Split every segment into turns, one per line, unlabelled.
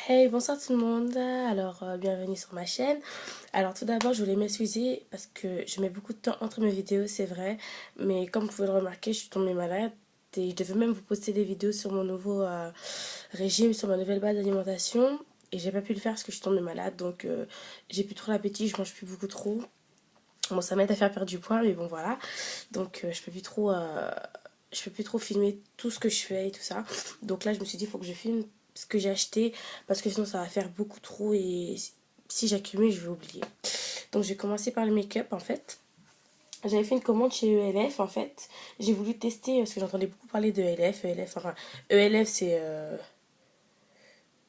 Hey, bonsoir tout le monde. Alors, bienvenue sur ma chaîne. Alors, tout d'abord, je voulais m'excuser parce que je mets beaucoup de temps entre mes vidéos, c'est vrai. Mais comme vous pouvez le remarquer, je suis tombée malade et je devais même vous poster des vidéos sur mon nouveau régime, sur ma nouvelle base d'alimentation. Et j'ai pas pu le faire parce que je suis tombée malade. Donc, j'ai plus trop l'appétit, je mange plus beaucoup trop. Bon, ça m'aide à faire perdre du poids, mais bon, voilà. Donc, je peux plus trop filmer tout ce que je fais et tout ça. Donc là, je me suis dit, il faut que je filme ce que j'ai acheté parce que sinon, ça va faire beaucoup trop et si j'accumule, je vais oublier. Donc, j'ai commencé par le make-up en fait. J'avais fait une commande chez ELF en fait. J'ai voulu tester parce que j'entendais beaucoup parler de ELF. ELF, enfin, ELF c'est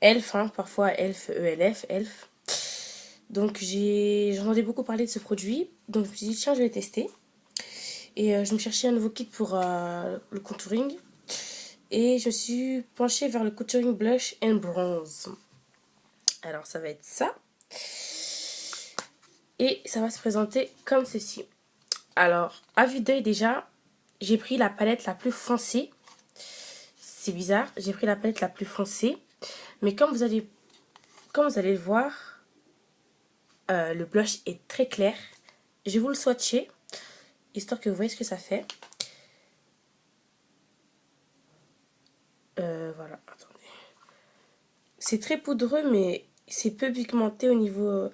Elf, hein, parfois Elf, ELF, Elf. Donc, j'entendais beaucoup parler de ce produit. Donc, je me suis dit, tiens, je vais tester. Et je me cherchais un nouveau kit pour le contouring. Et je suis penchée vers le contouring blush and bronze. Alors ça va être ça. Et ça va se présenter comme ceci. Alors, à vue d'œil déjà, j'ai pris la palette la plus foncée. C'est bizarre, j'ai pris la palette la plus foncée. Mais comme vous allez le voir, le blush est très clair. Je vais vous le swatcher, histoire que vous voyez ce que ça fait. Voilà, attendez. C'est très poudreux, mais c'est peu pigmenté au niveau...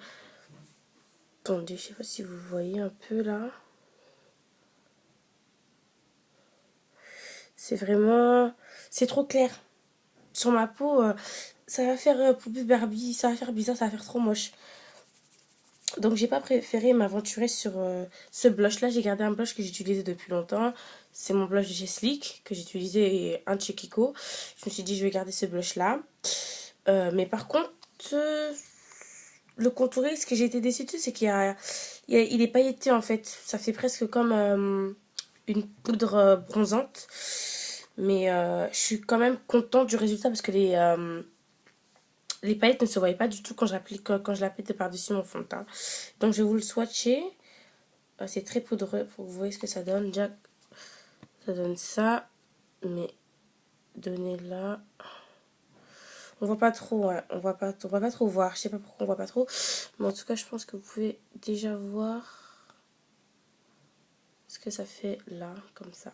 Attendez, je sais pas si vous voyez un peu là. C'est vraiment... C'est trop clair. Sur ma peau, ça va faire poupée Barbie, ça va faire bizarre, ça va faire trop moche. Donc j'ai pas préféré m'aventurer sur ce blush là. J'ai gardé un blush que j'utilisais depuis longtemps. C'est mon blush de chez Sleek que j'utilisais et un de chez Kiko. Je me suis dit je vais garder ce blush là. Mais par contre, le contouring, ce que j'ai été déçue dessus, c'est il est pailleté en fait. Ça fait presque comme une poudre bronzante. Mais je suis quand même contente du résultat parce que les paillettes ne se voyaient pas du tout quand je l'applique par-dessus mon fond de teint. Donc je vais vous le swatcher. C'est très poudreux pour que vous voyez ce que ça donne. Déjà, ça donne ça. Mais donnez là. On voit pas trop, ouais. On voit pas trop voir. Je sais pas pourquoi on voit pas trop. Mais en tout cas, je pense que vous pouvez déjà voir ce que ça fait là, comme ça.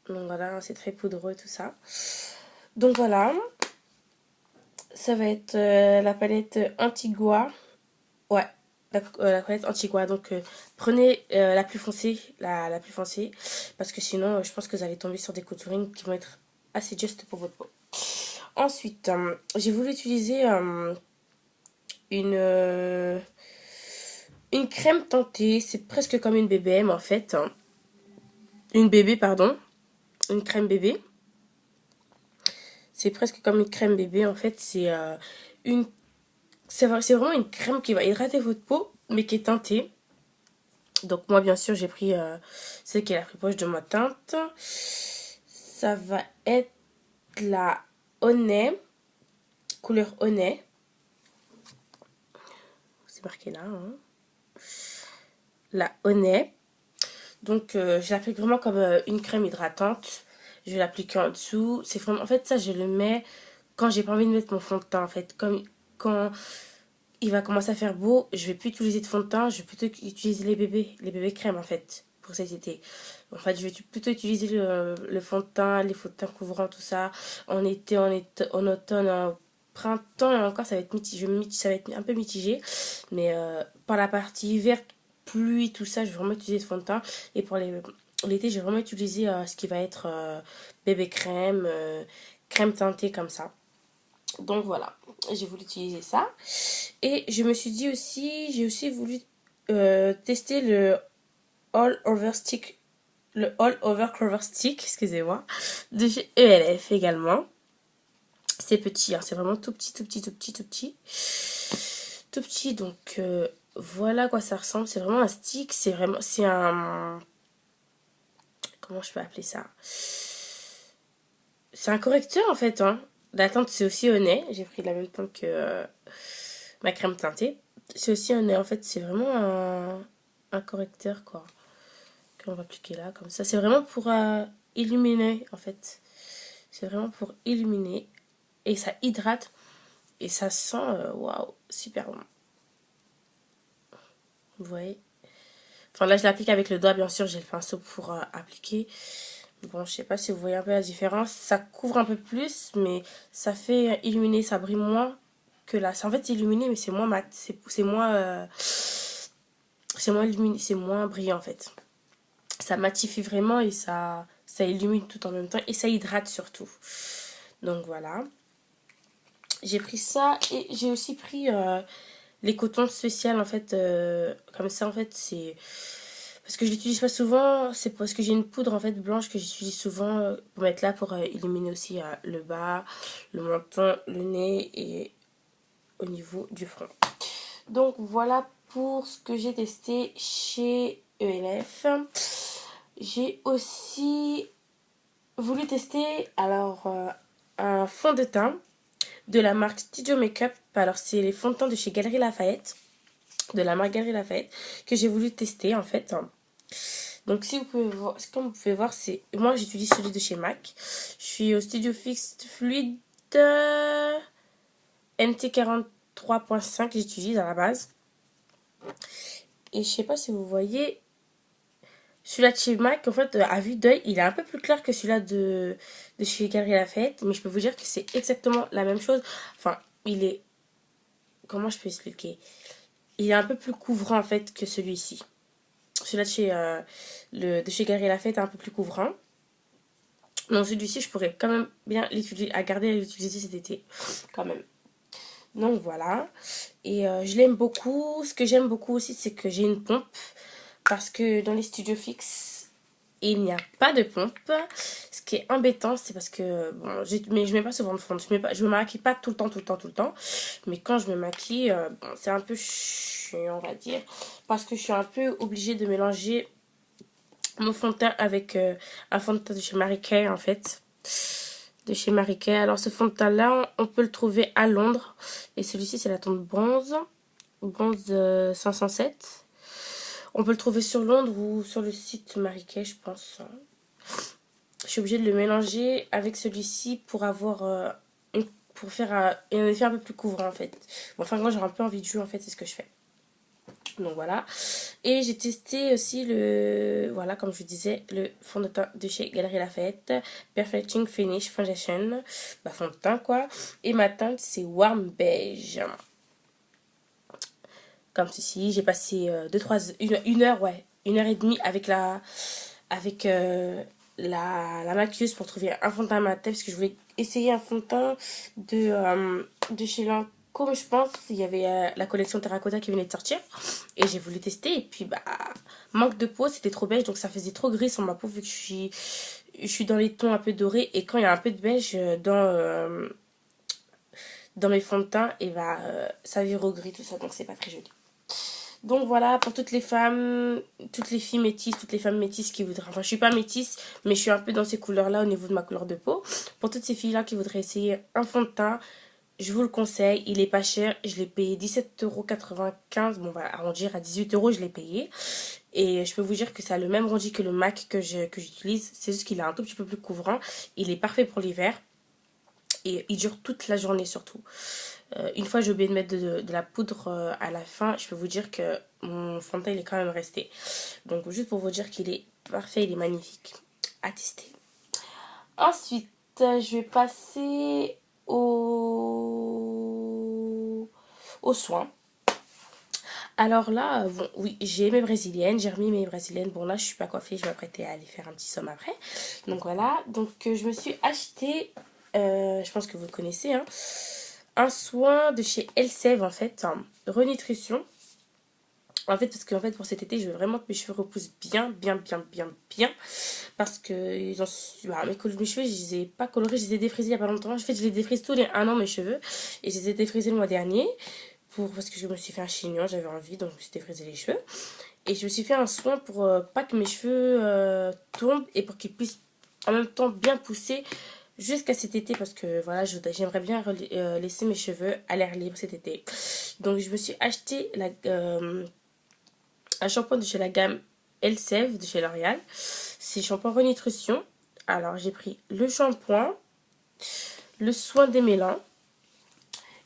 Donc voilà, c'est très poudreux tout ça. Donc voilà. Ça va être la palette Antigua. Ouais, la palette Antigua. Donc prenez la plus foncée, la plus foncée. Parce que sinon, je pense que vous allez tomber sur des contourings qui vont être assez juste pour votre peau. Ensuite, j'ai voulu utiliser une, une crème teintée. C'est presque comme une BBM en fait. Une bébé, pardon. Une crème bébé. C'est presque comme une crème bébé en fait. Une, c'est vraiment une crème qui va hydrater votre peau, mais qui est teintée. Donc moi, bien sûr, j'ai pris celle qui est la plus proche de ma teinte. Ça va être la Honey, couleur Honey. C'est marqué là. Hein. La Honey. Donc, je l'applique vraiment comme une crème hydratante. Je vais l'appliquer en dessous. C'est vraiment... En fait, ça, je le mets quand j'ai pas envie de mettre mon fond de teint. En fait, comme quand il va commencer à faire beau, je vais plus utiliser de fond de teint. Je vais plutôt utiliser les bébés crèmes, en fait, pour cet été. En fait, je vais plutôt utiliser le fond de teint, les fonds de teint couvrants, tout ça. En été, en automne, en printemps, et encore, ça va être mitigé. Ça va être un peu mitigé. Mais par la partie hiver, pluie, tout ça, je vais vraiment utiliser ce fond de teint. Et pour l'été, je vais vraiment utiliser ce qui va être bébé crème, crème teintée comme ça. Donc voilà, j'ai voulu utiliser ça. Et je me suis dit aussi, j'ai aussi voulu tester le All Over Cover Stick, excusez-moi, de chez ELF également. C'est petit, hein, c'est vraiment tout petit, tout petit, tout petit, tout petit. Tout petit, donc voilà à quoi ça ressemble. C'est vraiment un stick, c'est un... Comment je peux appeler ça? C'est un correcteur en fait, hein. La teinte c'est aussi au nez. J'ai pris la même teinte que ma crème teintée. C'est aussi un nez en fait, c'est vraiment un correcteur quoi. Qu'on va appliquer là comme ça. C'est vraiment pour illuminer en fait. C'est vraiment pour illuminer. et ça hydrate. Et ça sent, waouh, super bon. Vous voyez? Enfin là, je l'applique avec le doigt, bien sûr, j'ai le pinceau pour appliquer. Bon, je sais pas si vous voyez un peu la différence. Ça couvre un peu plus, mais ça fait illuminer, ça brille moins que là. C'est en fait illuminé, mais c'est moins mat. C'est moins illuminé, c'est moins brillant en fait. Ça matifie vraiment et ça illumine tout en même temps et ça hydrate surtout. Donc voilà. J'ai pris ça et j'ai aussi pris les cotons spéciaux en fait. Comme ça en fait, c'est parce que je l'utilise pas souvent, c'est parce que j'ai une poudre en fait blanche que j'utilise souvent pour mettre là pour illuminer aussi le bas, le menton, le nez et au niveau du front. Donc voilà pour ce que j'ai testé chez ELF. J'ai aussi voulu tester alors un fond de teint de la marque Studio Makeup. Alors c'est les fonds de teint de chez Galeries Lafayette, de la marque Galeries Lafayette que j'ai voulu tester en fait. Donc si vous pouvez voir, comme vous pouvez voir, c'est moi j'utilise celui de chez MAC. Je suis au Studio Fixed Fluid NT43.5 que j'utilise à la base. Et je sais pas si vous voyez, celui-là de chez MAC, en fait, à vue d'œil, il est un peu plus clair que celui-là de chez Galeries Lafayette. Mais je peux vous dire que c'est exactement la même chose. Enfin, il est... Comment je peux expliquer? Il est un peu plus couvrant, en fait, que celui-ci. Celui-là de chez Galeries Lafayette est un peu plus couvrant. Donc celui-ci, je pourrais quand même bien l'utiliser, à garder à l'utiliser cet été. Quand même. Donc voilà. Et je l'aime beaucoup. Ce que j'aime beaucoup aussi, c'est que j'ai une pompe. Parce que dans les studios fixes, il n'y a pas de pompe. Ce qui est embêtant, c'est parce que bon, mais je mets pas souvent de fond. Je me maquille pas tout le temps, tout le temps, tout le temps. Mais quand je me maquille, bon, c'est un peu chiant, on va dire. Parce que je suis un peu obligée de mélanger mon fond de teint avec un fond de teint de chez Marie Kay, en fait. De chez Marie Kay. Alors, ce fond de teint-là, on peut le trouver à Londres. Et celui-ci, c'est la teinte bronze. Bronze 507. On peut le trouver sur Londres ou sur le site Marie Kay, je pense. Je suis obligée de le mélanger avec celui-ci pour avoir pour faire un effet un peu plus couvrant en fait. Bon, enfin, quand j'ai un peu envie de jouer, en fait, c'est ce que je fais. Donc voilà. Et j'ai testé aussi voilà, comme je vous disais, le fond de teint de chez Galeries Lafayette. Perfecting Finish Foundation. Bah, fond de teint quoi. Et ma teinte, c'est Warm Beige. Comme ceci. J'ai passé une heure, ouais. Une heure et demie avec la maquilleuse pour trouver un fond de teint à ma tête. Parce que je voulais essayer un fond de teint de chez Lancôme, je pense. Il y avait la collection Terracotta qui venait de sortir. Et j'ai voulu tester. Et puis, bah, manque de peau, c'était trop beige. Donc, ça faisait trop gris sur ma peau vu que je suis dans les tons un peu dorés. Et quand il y a un peu de beige dans mes fonds de teint, et bah, ça vire au gris, tout ça. Donc, c'est pas très joli. Donc voilà, pour toutes les femmes, toutes les filles métisses, toutes les femmes métisses qui voudraient... Enfin, je suis pas métisse, mais je suis un peu dans ces couleurs-là au niveau de ma couleur de peau. Pour toutes ces filles-là qui voudraient essayer un fond de teint, je vous le conseille. Il est pas cher. Je l'ai payé 17,95 €. Bon, on va arrondir à 18 €, je l'ai payé. Et je peux vous dire que ça a le même rendu que le MAC que j'utilise. C'est juste qu'il est un tout petit peu plus couvrant. Il est parfait pour l'hiver. Et il dure toute la journée surtout. Une fois j'ai oublié de mettre de la poudre à la fin, je peux vous dire que mon fond de teint il est quand même resté. Donc juste pour vous dire qu'il est parfait, il est magnifique. À tester. Ensuite, je vais passer aux soins. Alors là, bon, oui, j'ai mes brésiliennes, j'ai remis mes brésiliennes. Bon là, je suis pas coiffée, je vais m'apprêter à aller faire un petit somme après. Donc voilà, donc je me suis acheté, je pense que vous le connaissez, hein, un soin de chez Elseve en fait, Renutrition. En fait, parce que en fait, pour cet été, je veux vraiment que mes cheveux repoussent bien, bien, bien, bien, bien. Parce que mes cheveux, je les ai pas colorés, je les ai défrisés il y a pas longtemps. En fait, je les défrise tous les 1 an, mes cheveux. Et je les ai défrisés le mois dernier. Parce que je me suis fait un chignon, j'avais envie, donc je me suis défrisé les cheveux. Et je me suis fait un soin pour pas que mes cheveux tombent et pour qu'ils puissent en même temps bien pousser jusqu'à cet été. Parce que voilà, j'aimerais bien laisser mes cheveux à l'air libre cet été. Donc je me suis acheté un shampoing de chez la gamme Elseve de chez L'Oréal. C'est shampoing Renutrition. Alors j'ai pris le shampoing, le soin des mélans.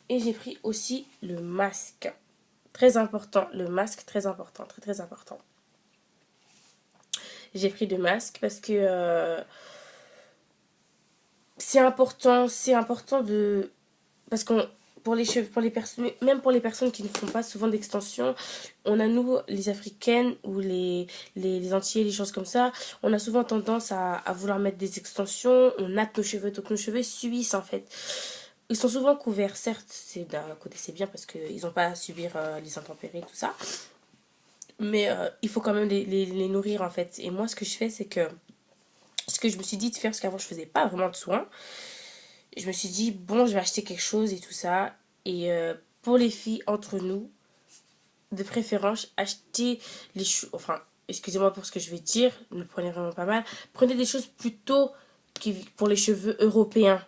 Et j'ai pris aussi le masque. Très important, le masque, très important, très très important. J'ai pris le masque parce que c'est important de... Parce qu'on pour les cheveux, pour les personnes, même pour les personnes qui ne font pas souvent d'extension, on a nous, les africaines ou les antillais, les choses comme ça, on a souvent tendance à vouloir mettre des extensions, on natte nos cheveux, donc nos cheveux suissent en fait. Ils sont souvent couverts, certes, c'est d'un côté c'est bien parce qu'ils n'ont pas à subir les intempéries, tout ça, mais il faut quand même les nourrir en fait. Et moi, ce que je fais, c'est que ce que je me suis dit de faire, parce qu'avant je faisais pas vraiment de soins, je me suis dit, bon, je vais acheter quelque chose et tout ça. Et pour les filles, entre nous, de préférence, achetez les choses. Enfin, excusez-moi pour ce que je vais dire, ne le prenez vraiment pas mal. Prenez des choses plutôt pour les cheveux européens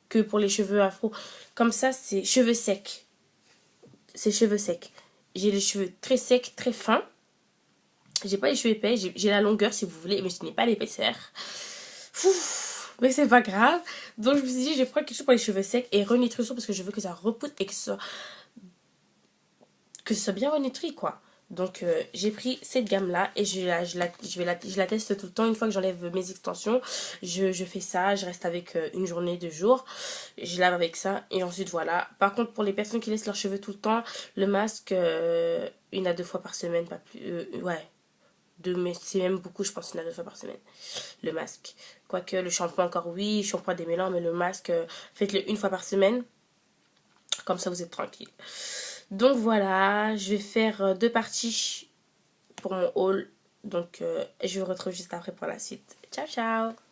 que pour les cheveux afro. Comme ça, c'est cheveux secs. C'est cheveux secs. J'ai les cheveux très secs, très fins. J'ai pas les cheveux épais, j'ai la longueur si vous voulez, mais je n'ai pas l'épaisseur. Mais c'est pas grave. Donc je me suis dit, je vais prendre quelque chose pour les cheveux secs et renutrition parce que je veux que ça repousse et que ce soit bien renutri quoi. Donc j'ai pris cette gamme là et je la teste tout le temps. Une fois que j'enlève mes extensions, je fais ça, je reste avec une journée, 2 jours. Je lave avec ça et ensuite voilà. Par contre pour les personnes qui laissent leurs cheveux tout le temps, le masque 1 à 2 fois par semaine, pas plus. Ouais. Mais c'est même beaucoup, je pense, 1 à 2 fois par semaine. Le masque. Quoique le shampoing encore oui, shampoing des mélans, mais le masque, faites-le 1 fois par semaine. Comme ça vous êtes tranquille. Donc voilà, je vais faire 2 parties pour mon haul. Donc je vous retrouve juste après pour la suite. Ciao ciao.